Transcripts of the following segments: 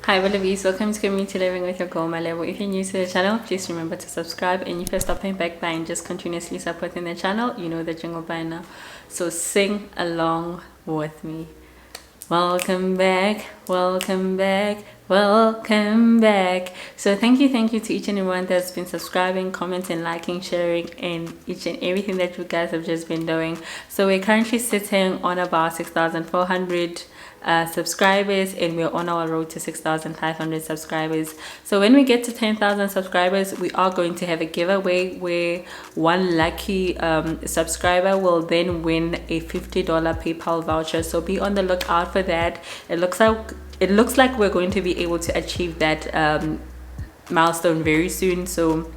Hi Wallabies, welcome to Community Living with your girl, my level. If you're new to the channel, please remember to subscribe, and if you're stopping back by and just continuously supporting the channel, you know the jingle by now. So sing along with me. Welcome back, welcome back, welcome back. So thank you to each and everyone that's been subscribing, commenting, liking, sharing, and each and everything that you guys have just been doing. So we're currently sitting on about 6,400 subscribers, and we're on our road to 6,500 subscribers. So when we get to 10,000 subscribers, we are going to have a giveaway where one lucky subscriber will then win a $50 PayPal voucher. So be on the lookout for that. It looks like we're going to be able to achieve that milestone very soon. So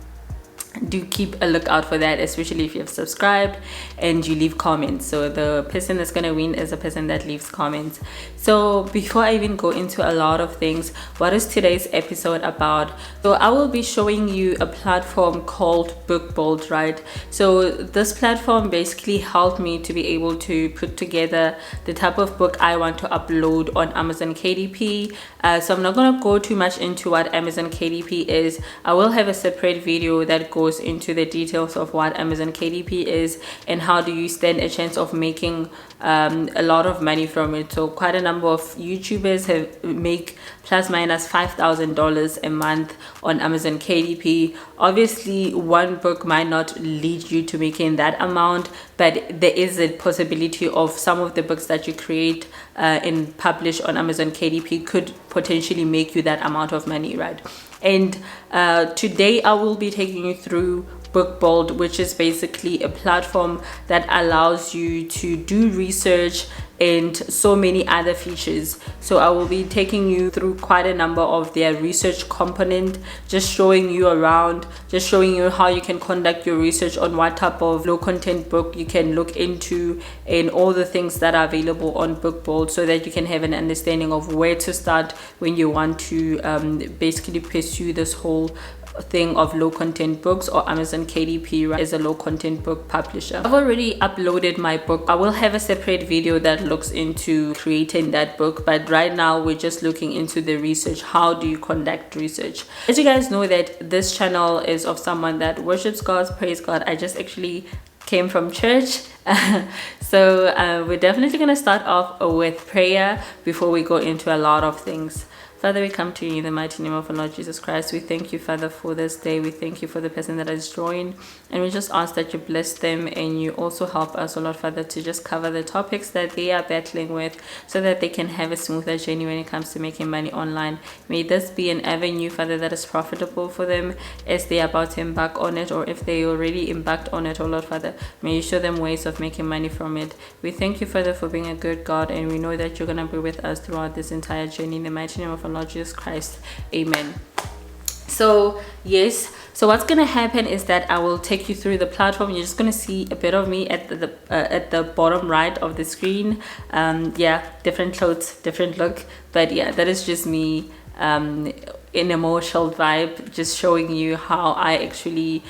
do keep a lookout for that, especially if you have subscribed and you leave comments. So the person that's going to win is the person that leaves comments. So before I even go into a lot of things, what is today's episode about? So I will be showing you a platform called BookBolt, right? So this platform basically helped me to be able to put together the type of book I want to upload on Amazon KDP. So I'm not going to go too much into what Amazon KDP is. I will have a separate video that goes into the details of what Amazon KDP is and how do you stand a chance of making a lot of money from it. So quite a number of YouTubers have make plus minus $5,000 a month on Amazon KDP. Obviously one book might not lead you to making that amount, but there is a possibility of some of the books that you create and publish on Amazon KDP could potentially make you that amount of money, right? And today I will be taking you through BookBolt, which is basically a platform that allows you to do research and so many other features. So I will be taking you through quite a number of their research component, just showing you around, just showing you how you can conduct your research on what type of low content book you can look into and all the things that are available on BookBolt, so that you can have an understanding of where to start when you want to basically pursue this whole thing of low content books, or Amazon KDP, right, as a low content book publisher. I've already uploaded my book. I will have a separate video that looks into creating that book, but right now we're just looking into the research. How do you conduct research? As you guys know that this channel is of someone that worships God, praise God. I just actually came from church. So we're definitely going to start off with prayer before we go into a lot of things. Father, we come to you in the mighty name of our Lord Jesus Christ. We thank you, Father, for this day. We thank you for the person that has joined. And we just ask that you bless them and you also help us, oh Lord, Father, to just cover the topics that they are battling with so that they can have a smoother journey when it comes to making money online. May this be an avenue, Father, that is profitable for them as they are about to embark on it, or if they already embarked on it, oh Lord, Father. May you show them ways of making money from it. We thank you, Father, for being a good God, and we know that you're going to be with us throughout this entire journey. In the mighty name of our Lord Jesus Christ, amen. So yes, so what's gonna happen is that I will take you through the platform. You're just gonna see a bit of me at the bottom right of the screen. Yeah, different clothes, different look, but yeah, that is just me in a more chilled vibe, just showing you how I actually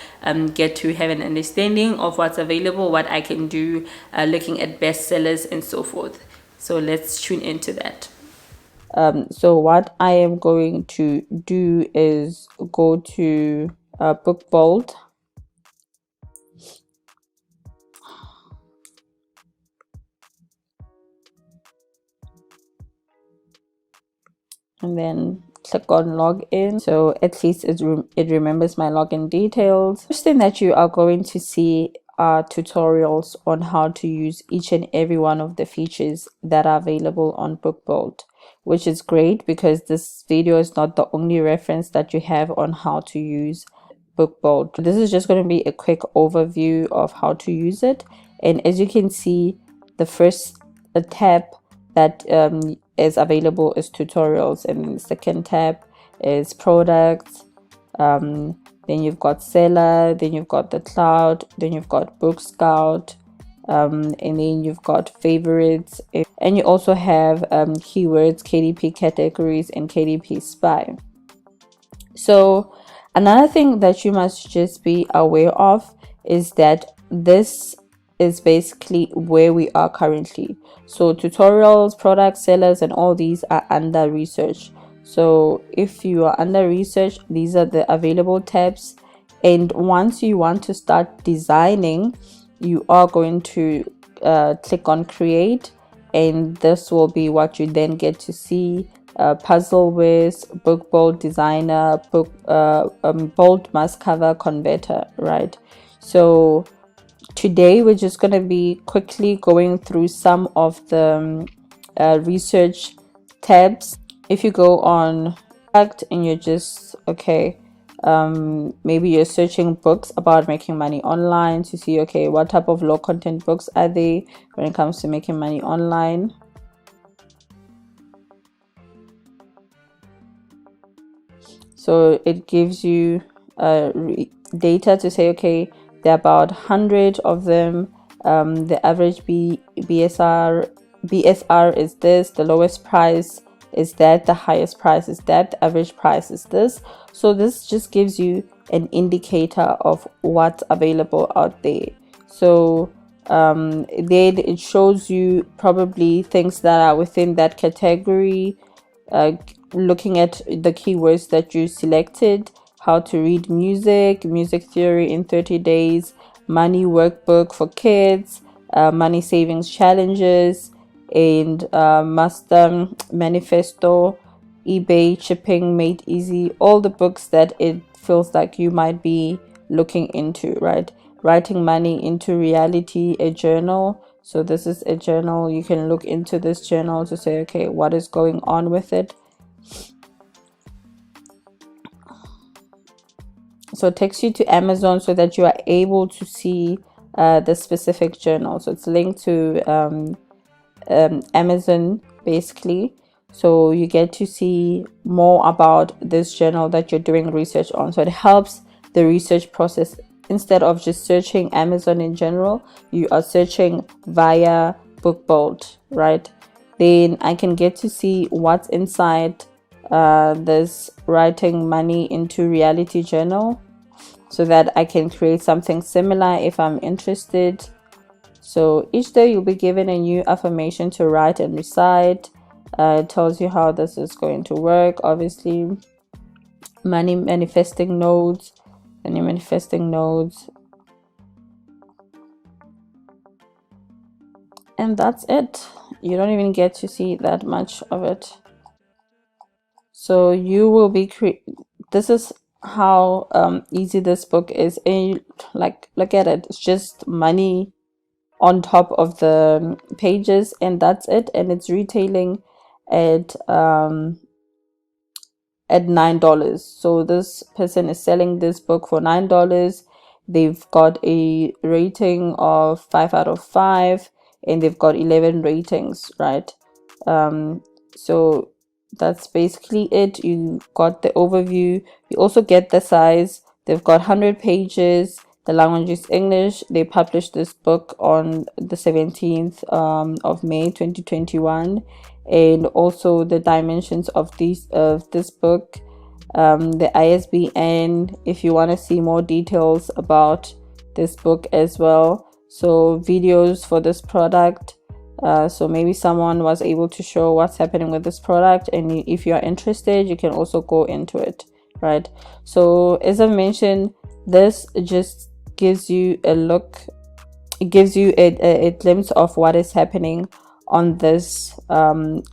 get to have an understanding of what's available, what I can do, looking at bestsellers and so forth. So let's tune into that. So what I am going to do is go to BookBolt. And then click on login, so at least it remembers my login details. First thing that you are going to see are tutorials on how to use each and every one of the features that are available on BookBolt, which is great because this video is not the only reference that you have on how to use BookBolt. This is just going to be a quick overview of how to use it, and as you can see, the first tab that is available is tutorials, and the second tab is products. Then you've got seller, then you've got the cloud, then you've got book scout, and then you've got favorites, and you also have keywords, KDP categories, and KDP spy. So another thing that you must just be aware of is that this is basically where we are currently. So tutorials, product sellers, and all these are under research. So if you are under research, these are the available tabs. And once you want to start designing, you are going to click on create, and this will be what you then get to see. Puzzle Whiz, book bold designer, book bold must cover converter, right? So today we're just going to be quickly going through some of the research tabs. If you go on fact and you're just okay, maybe you're searching books about making money online to see, okay, what type of low content books are they when it comes to making money online. So it gives you data to say, okay, there are about 100 of them. The average BSR is this, the lowest price is that, the highest price is that, the average price is this. So this just gives you an indicator of what's available out there. So then it shows you probably things that are within that category, looking at the keywords that you selected: how to read music, music theory in 30 days, money workbook for kids, money savings challenges, and master manifesto, eBay shipping made easy. All the books that it feels like you might be looking into, right? Writing money into reality, a journal. So this is a journal. You can look into this journal to say, okay, what is going on with it. So it takes you to Amazon so that you are able to see the specific journal. So it's linked to Amazon basically. So you get to see more about this journal that you're doing research on. So it helps the research process. Instead of just searching Amazon in general, you are searching via BookBolt, right? Then I can get to see what's inside this writing money into reality journal, so that I can create something similar if I'm interested. So each day you'll be given a new affirmation to write and recite. It tells you how this is going to work. Obviously, money manifesting nodes, and manifesting nodes, and that's it. You don't even get to see that much of it. So you will be this is how easy this book is. And you, like, look at it, it's just money on top of the pages, and that's it. And it's retailing at $9. So this person is selling this book for $9. They've got a rating of 5 out of 5, and they've got 11 ratings, right? So that's basically it. You got the overview, you also get the size. They've got 100 pages. The language is English. They published this book on the 17th of May 2021. And also the dimensions of this book, the ISBN, if you want to see more details about this book as well. So videos for this product. So maybe someone was able to show what's happening with this product, and if you're interested, you can also go into it, right? So as I mentioned, this just gives you a look, it gives you a glimpse of what is happening on this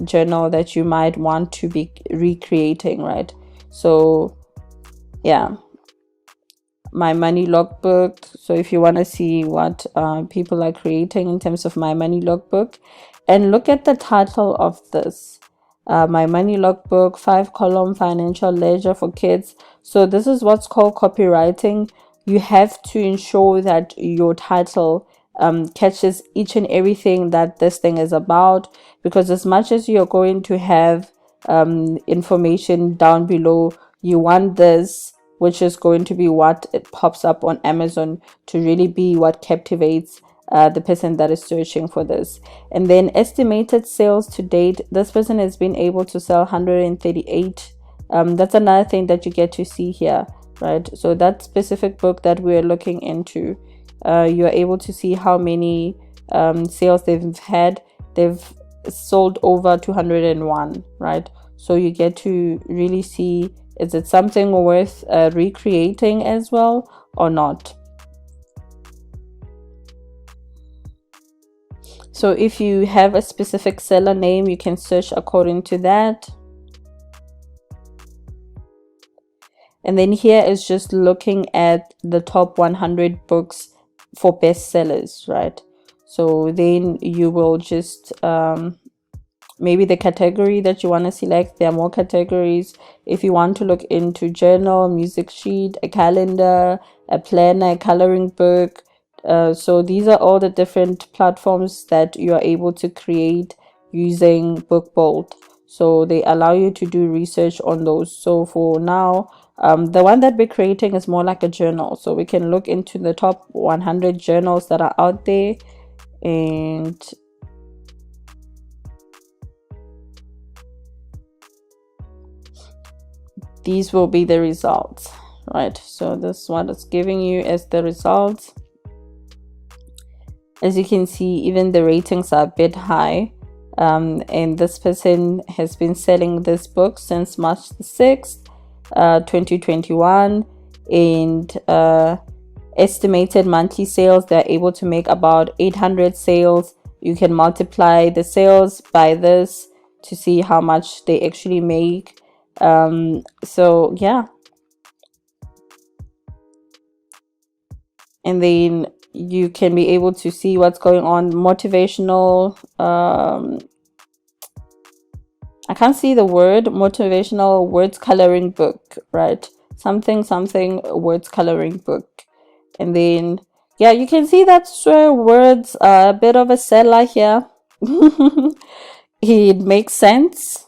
journal that you might want to be recreating, right? So yeah, my money logbook. So if you want to see what people are creating in terms of my money logbook, and look at the title of this, my money logbook, 5-column financial ledger for kids. So this is what's called copywriting. You have to ensure that your title catches each and everything that this thing is about, because as much as you're going to have information down below, you want this, which is going to be what it pops up on Amazon, to really be what captivates the person that is searching for this. And then estimated sales to date, this person has been able to sell 138. That's another thing that you get to see here, right? So that specific book that we're looking into, you're able to see how many sales they've had. They've sold over 201, right? so you get to really see, is it something worth recreating as well or not. So if you have a specific seller name, you can search according to that. And then here is just looking at the top 100 books for bestsellers, right? So then you will just maybe the category that you want to select. There are more categories. If you want to look into journal, music sheet, a calendar, a planner, a coloring book. So these are all the different platforms that you are able to create using BookBold. So they allow you to do research on those. So for now, the one that we're creating is more like a journal. So we can look into the top 100 journals that are out there, and these will be the results, right? So this is what it's giving you as the results. As you can see, even the ratings are a bit high. And this person has been selling this book since March the 6th, 2021, and estimated monthly sales, they're able to make about 800 sales. You can multiply the sales by this to see how much they actually make. So yeah, and then you can be able to see what's going on. Motivational, I can't see the word, motivational words coloring book, right? Something words coloring book. And then yeah, you can see that swear words are a bit of a seller here. It makes sense.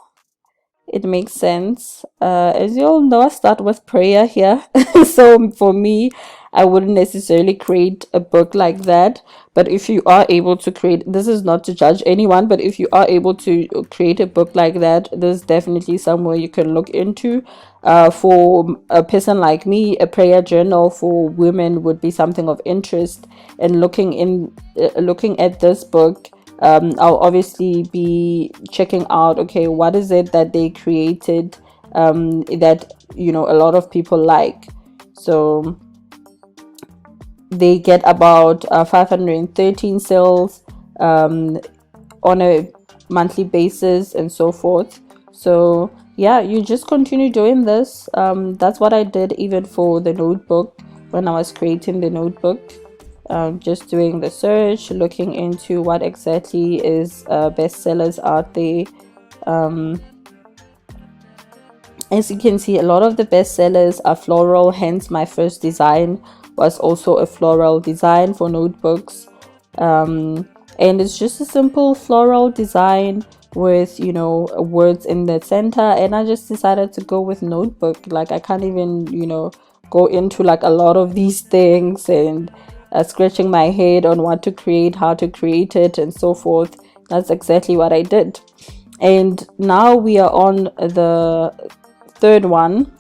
It makes sense. As you all know, I start with prayer here. So for me, I wouldn't necessarily create a book like that. But if you are able to create, this is not to judge anyone, but if you are able to create a book like that, there's definitely somewhere you can look into. For a person like me, a prayer journal for women would be something of interest. And looking at this book, I'll obviously be checking out, okay, what is it that they created that a lot of people like. So they get about 513 sales on a monthly basis and so forth. So yeah, you just continue doing this. That's what I did even for the notebook when I was creating the notebook. Just doing the search, looking into what exactly is bestsellers out there. As you can see, a lot of the bestsellers are floral, hence my first design was also a floral design for notebooks. And it's just a simple floral design with words in the center, and I just decided to go with notebook. Like, I can't even go into like a lot of these things and scratching my head on what to create, how to create it, and so forth. That's exactly what I did. And now we are on the third one.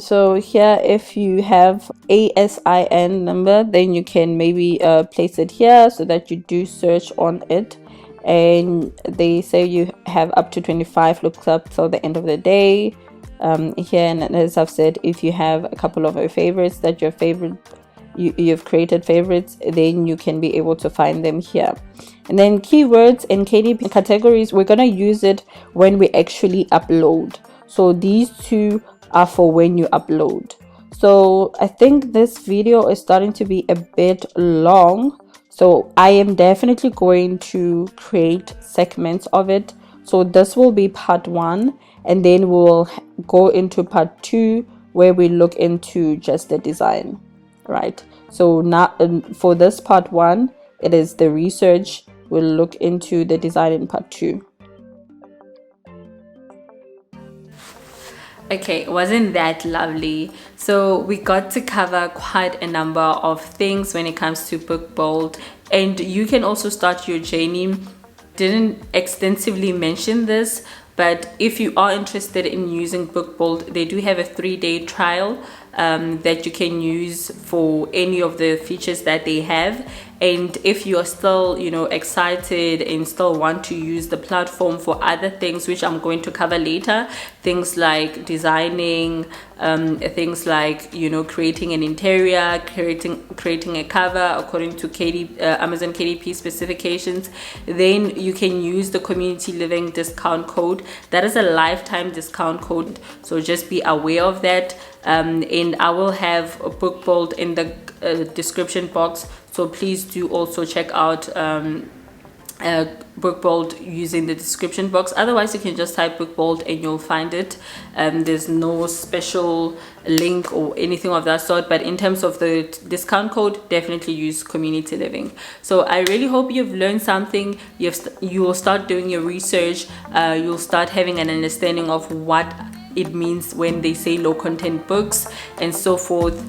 So here, if you have ASIN number, then you can maybe place it here so that you do search on it. And they say you have up to 25 looks up till the end of the day. Here, and as I've said, if you have a couple of your favorites that you've created favorites, then you can be able to find them here. And then keywords and KDP categories, we're gonna use it when we actually upload. So these two are for when you upload. So I think this video is starting to be a bit long, so I am definitely going to create segments of it. So this will be part 1, and then we'll go into part 2 where we look into just the design, right? So now for this part 1, it is the research. We'll look into the design in part 2. Okay, wasn't that lovely? So we got to cover quite a number of things when it comes to BookBold, and you can also start your journey. Didn't extensively mention this, but if you are interested in using BookBold, they do have a 3-day trial that you can use for any of the features that they have. And if you're still, you know, excited and still want to use the platform for other things, which I'm going to cover later, things like designing, things like, you know, creating an interior, creating a cover according to Amazon KDP specifications, then you can use the community living discount code. That is a lifetime discount code, so just be aware of that. And I will have a book bold in the description box, so please do also check out book bold using the description box. Otherwise, you can just type book bold and you'll find it. There's no special link or anything of that sort, but in terms of the discount code, definitely use community living. So I really hope you've learned something. You will start doing your research. You'll start having an understanding of what it means when they say low content books and so forth,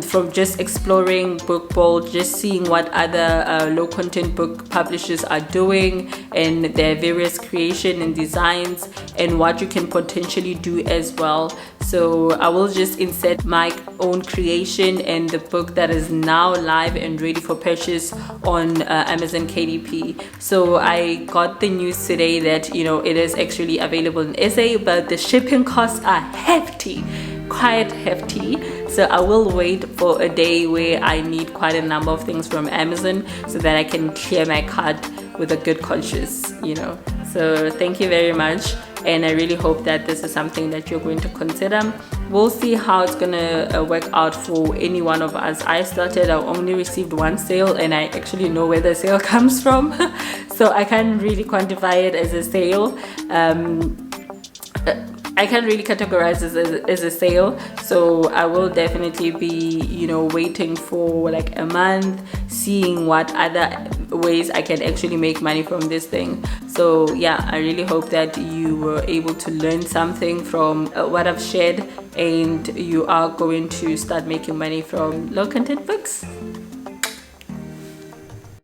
from just exploring book bold, just seeing what other low content book publishers are doing and their various creation and designs, and what you can potentially do as well. So I will just insert my own creation and the book that is now live and ready for purchase on Amazon KDP. So I got the news today that, you know, it is actually available in SA, but the shipping costs are hefty, quite hefty. So I will wait for a day where I need quite a number of things from Amazon so that I can clear my cart with a good conscience, you know. So thank you very much, and I really hope that this is something that you're going to consider. We'll see how it's gonna work out for any one of us. I only received one sale, and I actually know where the sale comes from, so I can't really quantify it as a sale. I can't really categorize this as a sale, so I will definitely be, you know, waiting for like a month, seeing what other ways I can actually make money from this thing. So yeah, I really hope that you were able to learn something from what I've shared, and you are going to start making money from low content books.